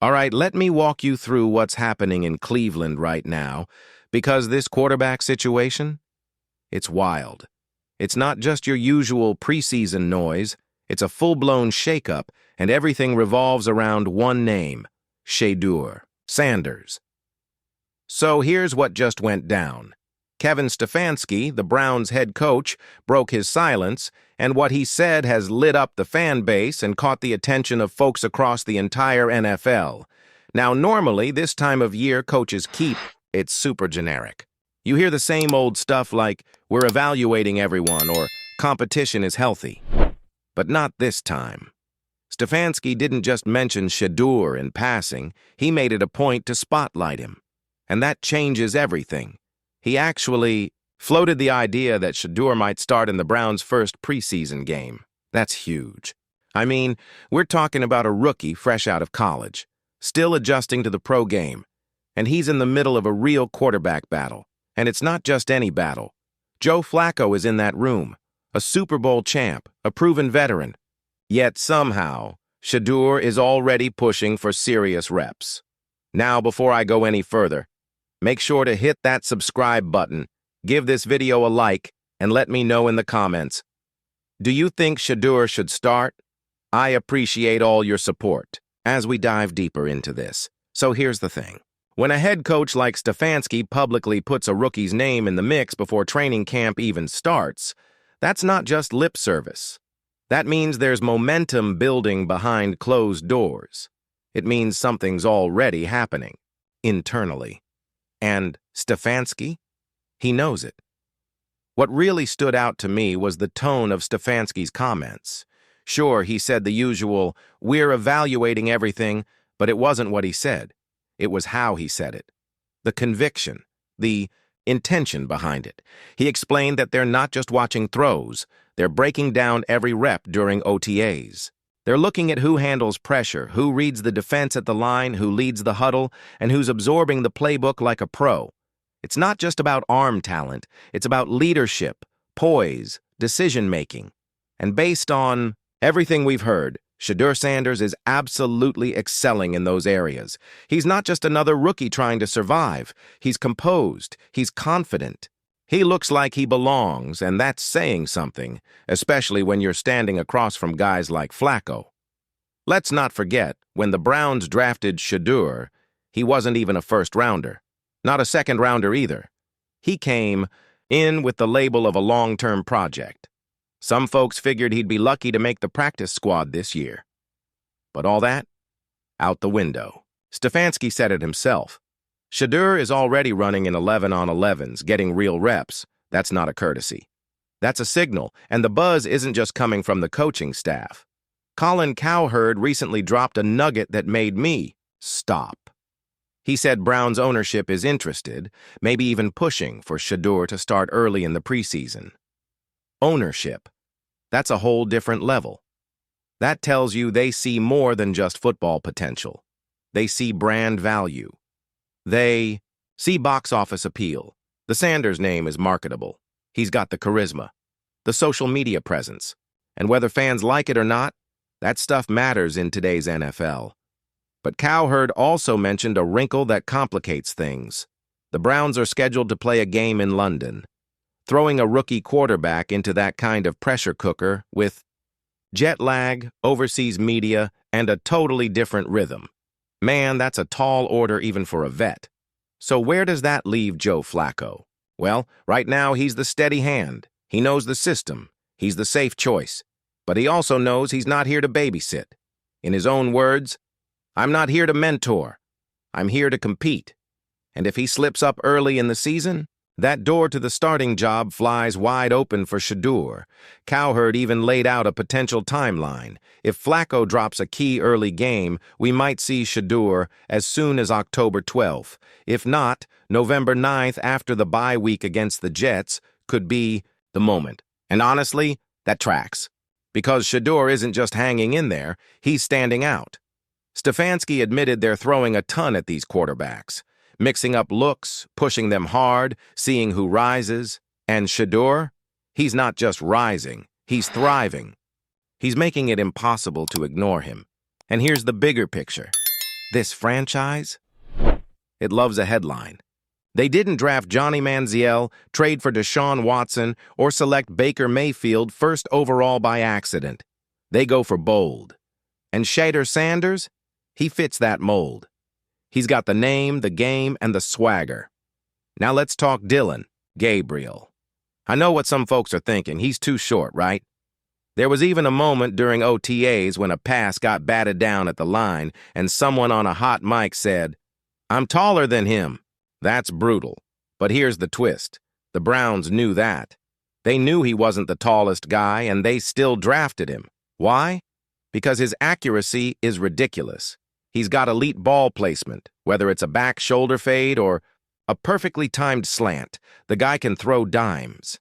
All right, let me walk you through what's happening in Cleveland right now, because this quarterback situation, it's wild. It's not just your usual preseason noise, it's a full-blown shakeup, and everything revolves around one name, Shedeur, Sanders. So here's what just went down. Kevin Stefanski, the Browns head coach, broke his silence, and what he said has lit up the fan base and caught the attention of folks across the entire NFL. Now, normally, this time of year coaches keep, it's super generic. You hear the same old stuff like, we're evaluating everyone, or competition is healthy. But not this time. Stefanski didn't just mention Shedeur in passing, he made it a point to spotlight him. And that changes everything. He actually floated the idea that Shedeur might start in the Browns' first preseason game. That's huge. I mean, we're talking about a rookie fresh out of college, still adjusting to the pro game, and he's in the middle of a real quarterback battle. And it's not just any battle. Joe Flacco is in that room, a Super Bowl champ, a proven veteran. Yet somehow, Shedeur is already pushing for serious reps. Now, before I go any further, make sure to hit that subscribe button, give this video a like, and let me know in the comments. Do you think Shedeur should start? I appreciate all your support as we dive deeper into this. So here's the thing. When a head coach like Stefanski publicly puts a rookie's name in the mix before training camp even starts, that's not just lip service. That means there's momentum building behind closed doors. It means something's already happening, internally. And Stefanski? He knows it. What really stood out to me was the tone of Stefanski's comments. Sure, he said the usual, we're evaluating everything, but it wasn't what he said. It was how he said it. The conviction, the intention behind it. He explained that they're not just watching throws, they're breaking down every rep during OTAs. They're looking at who handles pressure, who reads the defense at the line, who leads the huddle, and who's absorbing the playbook like a pro. It's not just about arm talent, it's about leadership, poise, decision-making. And based on everything we've heard, Shedeur Sanders is absolutely excelling in those areas. He's not just another rookie trying to survive. He's composed. He's confident. He looks like he belongs, and that's saying something, especially when you're standing across from guys like Flacco. Let's not forget, when the Browns drafted Shedeur, he wasn't even a first-rounder. Not a second-rounder either. He came in with the label of a long-term project. Some folks figured he'd be lucky to make the practice squad this year. But all that? Out the window. Stefanski said it himself. Shedeur is already running in 11-on-11s, getting real reps. That's not a courtesy. That's a signal, and the buzz isn't just coming from the coaching staff. Colin Cowherd recently dropped a nugget that made me stop. He said Browns ownership is interested, maybe even pushing for Shedeur to start early in the preseason. Ownership. That's a whole different level. That tells you they see more than just football potential. They see brand value. They see box office appeal. The Sanders name is marketable. He's got the charisma, the social media presence. And whether fans like it or not, that stuff matters in today's NFL. But Cowherd also mentioned a wrinkle that complicates things. The Browns are scheduled to play a game in London. Throwing a rookie quarterback into that kind of pressure cooker with jet lag, overseas media, and a totally different rhythm. Man, that's a tall order even for a vet. So where does that leave Joe Flacco? Well, right now he's the steady hand. He knows the system. He's the safe choice. But he also knows he's not here to babysit. In his own words, I'm not here to mentor. I'm here to compete. And if he slips up early in the season, that door to the starting job flies wide open for Shedeur. Cowherd even laid out a potential timeline. If Flacco drops a key early game, we might see Shedeur as soon as October 12th. If not, November 9th after the bye week against the Jets could be the moment. And honestly, that tracks. Because Shedeur isn't just hanging in there, he's standing out. Stefanski admitted they're throwing a ton at these quarterbacks. Mixing up looks, pushing them hard, seeing who rises. And Shedeur? He's not just rising, he's thriving. He's making it impossible to ignore him. And here's the bigger picture. This franchise? It loves a headline. They didn't draft Johnny Manziel, trade for Deshaun Watson, or select Baker Mayfield first overall by accident. They go for bold. And Shedeur Sanders? He fits that mold. He's got the name, the game, and the swagger. Now let's talk Dylan, Gabriel. I know what some folks are thinking. He's too short, right? There was even a moment during OTAs when a pass got batted down at the line and someone on a hot mic said, "I'm taller than him." That's brutal. But here's the twist. The Browns knew that. They knew he wasn't the tallest guy, and they still drafted him. Why? Because his accuracy is ridiculous. He's got elite ball placement, whether it's a back shoulder fade or a perfectly timed slant. The guy can throw dimes.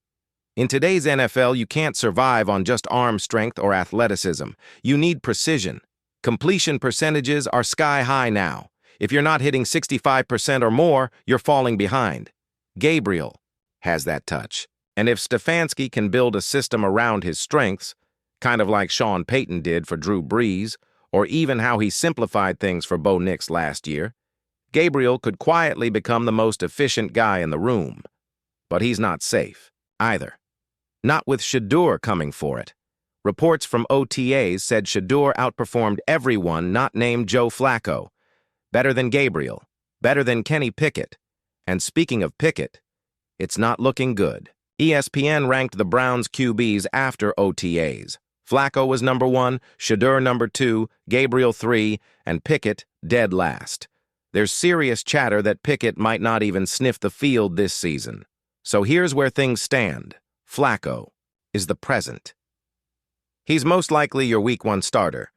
In today's NFL, you can't survive on just arm strength or athleticism. You need precision. Completion percentages are sky high now. If you're not hitting 65% or more, you're falling behind. Gabriel has that touch. And if Stefanski can build a system around his strengths, kind of like Sean Payton did for Drew Brees, or even how he simplified things for Bo Nix last year, Gabriel could quietly become the most efficient guy in the room. But he's not safe, either. Not with Shedeur coming for it. Reports from OTAs said Shedeur outperformed everyone not named Joe Flacco. Better than Gabriel. Better than Kenny Pickett. And speaking of Pickett, it's not looking good. ESPN ranked the Browns' QBs after OTAs. Flacco was number 1, Shedeur number 2, Gabriel 3, and Pickett dead last. There's serious chatter that Pickett might not even sniff the field this season. So here's where things stand. Flacco is the present. He's most likely your Week 1 starter,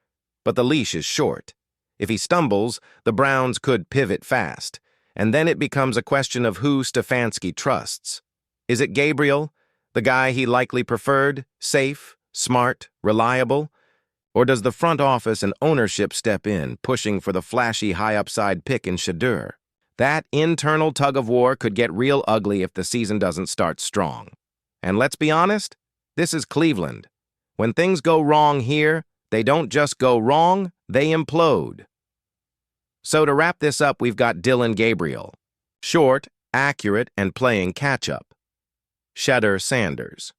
but the leash is short. If he stumbles, the Browns could pivot fast, and then it becomes a question of who Stefanski trusts. Is it Gabriel, the guy he likely preferred, safe, smart, reliable? Or does the front office and ownership step in, pushing for the flashy high-upside pick in Shedeur? That internal tug-of-war could get real ugly if the season doesn't start strong. And let's be honest, this is Cleveland. When things go wrong here, they don't just go wrong, they implode. So to wrap this up, we've got Dylan Gabriel. Short, accurate, and playing catch-up. Shedeur Sanders.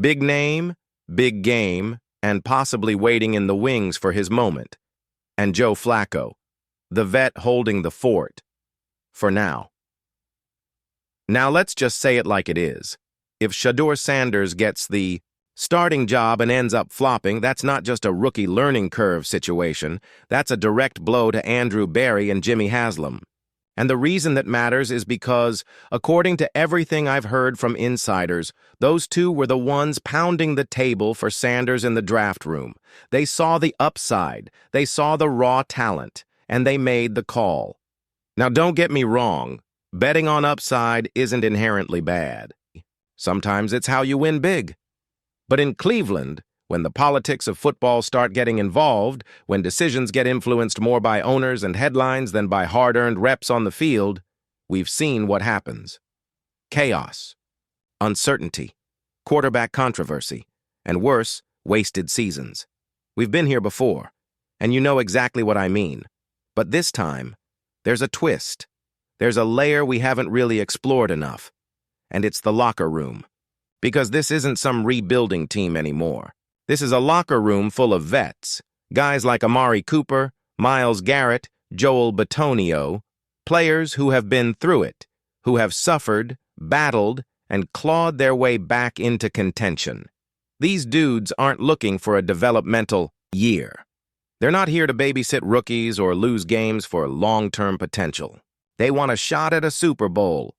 Big name, big game, and possibly waiting in the wings for his moment. And Joe Flacco, the vet holding the fort. For now. Now let's just say it like it is. If Shedeur Sanders gets the starting job and ends up flopping, that's not just a rookie learning curve situation. That's a direct blow to Andrew Berry and Jimmy Haslam. And the reason that matters is because, according to everything I've heard from insiders, those two were the ones pounding the table for Sanders in the draft room. They saw the upside, they saw the raw talent, and they made the call. Now don't get me wrong, betting on upside isn't inherently bad. Sometimes it's how you win big. But in Cleveland, when the politics of football start getting involved, when decisions get influenced more by owners and headlines than by hard-earned reps on the field, we've seen what happens. Chaos, uncertainty, quarterback controversy, and worse, wasted seasons. We've been here before, and you know exactly what I mean. But this time, there's a twist. There's a layer we haven't really explored enough. And it's the locker room. Because this isn't some rebuilding team anymore. This is a locker room full of vets, guys like Amari Cooper, Myles Garrett, Joel Bitonio, players who have been through it, who have suffered, battled, and clawed their way back into contention. These dudes aren't looking for a developmental year. They're not here to babysit rookies or lose games for long-term potential. They want a shot at a Super Bowl.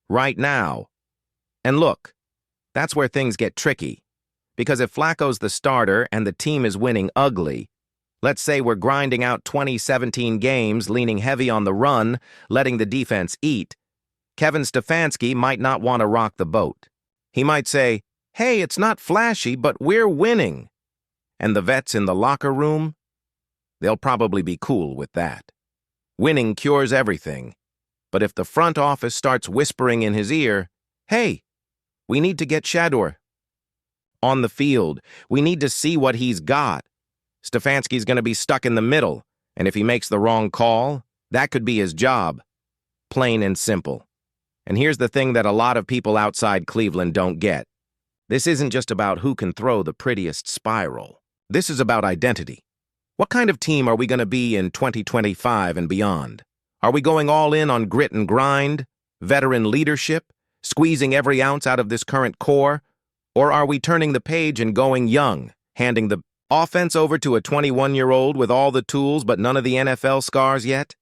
Right now. And look, that's where things get tricky. Because if Flacco's the starter and the team is winning ugly, let's say we're grinding out 2017 games, leaning heavy on the run, letting the defense eat, Kevin Stefanski might not want to rock the boat. He might say, "Hey, it's not flashy, but we're winning." And the vets in the locker room, they'll probably be cool with that. Winning cures everything. But if the front office starts whispering in his ear, "Hey, we need to get Shedeur on the field. We need to see what he's got," Stefanski's going to be stuck in the middle, And if he makes the wrong call, that could be his job. Plain and simple. And here's the thing that a lot of people outside Cleveland don't get. This isn't just about who can throw the prettiest spiral. This is about identity. What kind of team are we going to be in 2025 and beyond? Are we going all in on grit and grind, veteran leadership, squeezing every ounce out of this current core? Or are we turning the page and going young, handing the offense over to a 21-year-old with all the tools but none of the NFL scars yet?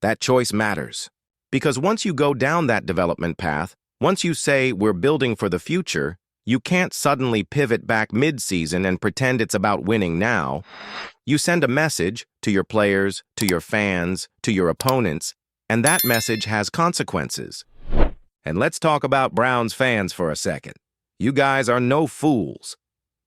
That choice matters. Because once you go down that development path, once you say we're building for the future, you can't suddenly pivot back mid-season and pretend it's about winning now. You send a message to your players, to your fans, to your opponents, and that message has consequences. And let's talk about Browns fans for a second. You guys are no fools.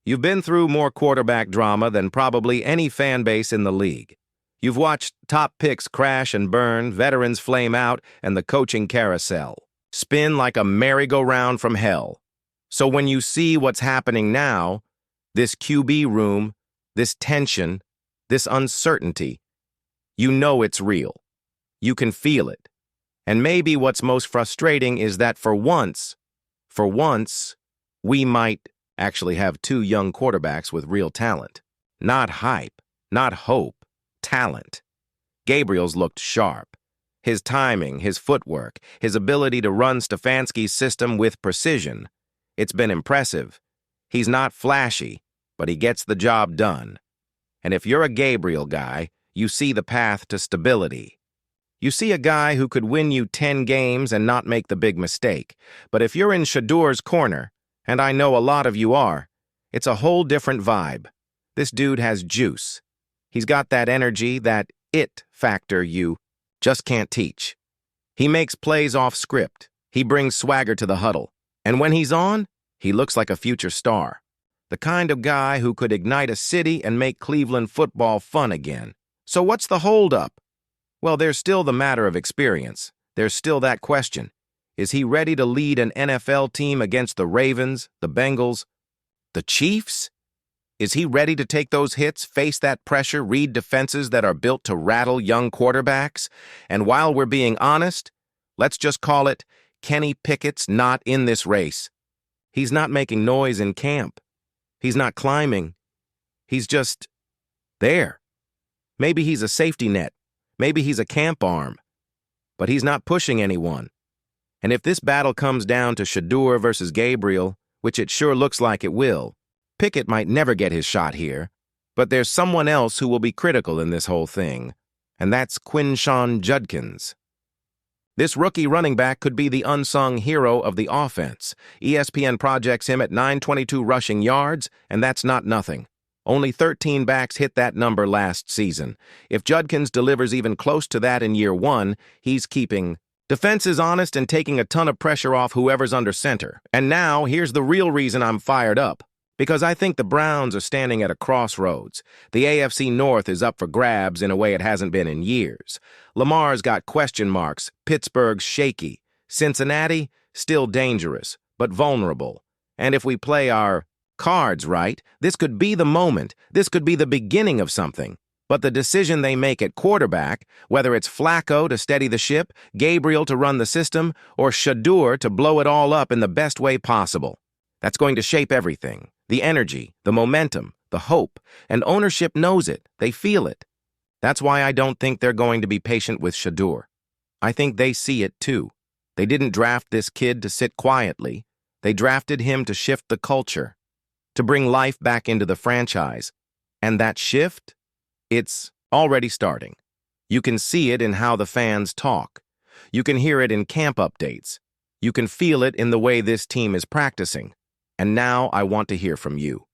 You've been through more quarterback drama than probably any fan base in the league. You've watched top picks crash and burn, veterans flame out, and the coaching carousel spin like a merry-go-round from hell. So when you see what's happening now, this QB room, this tension, this uncertainty, you know it's real. You can feel it. And maybe what's most frustrating is that for once, we might actually have two young quarterbacks with real talent. Not hype, not hope, talent. Gabriel's looked sharp. His timing, his footwork, his ability to run Stefanski's system with precision. It's been impressive. He's not flashy, but he gets the job done. And if you're a Gabriel guy, you see the path to stability. You see a guy who could win you 10 games and not make the big mistake. But if you're in Shedeur's corner, and I know a lot of you are, it's a whole different vibe. This dude has juice. He's got that energy, that it factor you just can't teach. He makes plays off script. He brings swagger to the huddle. And when he's on, he looks like a future star. The kind of guy who could ignite a city and make Cleveland football fun again. So what's the holdup? Well, there's still the matter of experience. There's still that question. Is he ready to lead an NFL team against the Ravens, the Bengals, the Chiefs? Is he ready to take those hits, face that pressure, read defenses that are built to rattle young quarterbacks? And while we're being honest, let's just call it Kenny Pickett's not in this race. He's not making noise in camp. He's not climbing. He's just there. Maybe he's a safety net. Maybe he's a camp arm. But he's not pushing anyone. And if this battle comes down to Shedeur versus Gabriel, which it sure looks like it will, Pickett might never get his shot here. But there's someone else who will be critical in this whole thing, and that's Quinshon Judkins. This rookie running back could be the unsung hero of the offense. ESPN projects him at 922 rushing yards, and that's not nothing. Only 13 backs hit that number last season. If Judkins delivers even close to that in year one, he's keeping defenses honest and taking a ton of pressure off whoever's under center. And now, here's the real reason I'm fired up. Because I think the Browns are standing at a crossroads. The AFC North is up for grabs in a way it hasn't been in years. Lamar's got question marks. Pittsburgh's shaky. Cincinnati, still dangerous, but vulnerable. And if we play our cards right, this could be the moment. This could be the beginning of something. But the decision they make at quarterback, whether it's Flacco to steady the ship, Gabriel to run the system, or Shedeur to blow it all up in the best way possible, that's going to shape everything. The energy, the momentum, the hope, and ownership knows it. They feel it. That's why I don't think they're going to be patient with Shedeur. I think they see it too. They didn't draft this kid to sit quietly. They drafted him to shift the culture, to bring life back into the franchise. And that shift, it's already starting. You can see it in how the fans talk. You can hear it in camp updates. You can feel it in the way this team is practicing. And now I want to hear from you.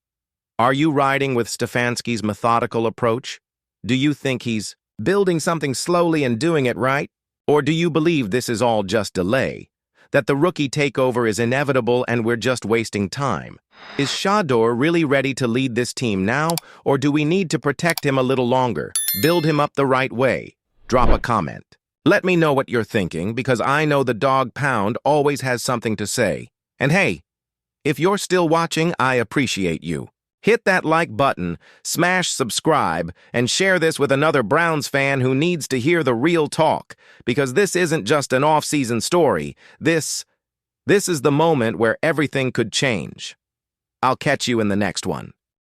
Are you riding with Stefanski's methodical approach? Do you think he's building something slowly and doing it right? Or do you believe this is all just delay? That the rookie takeover is inevitable and we're just wasting time? Is Shedeur really ready to lead this team now? Or do we need to protect him a little longer? Build him up the right way? Drop a comment. Let me know what you're thinking, because I know the dog pound always has something to say. And hey, if you're still watching, I appreciate you. Hit that like button, smash subscribe, and share this with another Browns fan who needs to hear the real talk, because this isn't just an off-season story. This is the moment where everything could change. I'll catch you in the next one.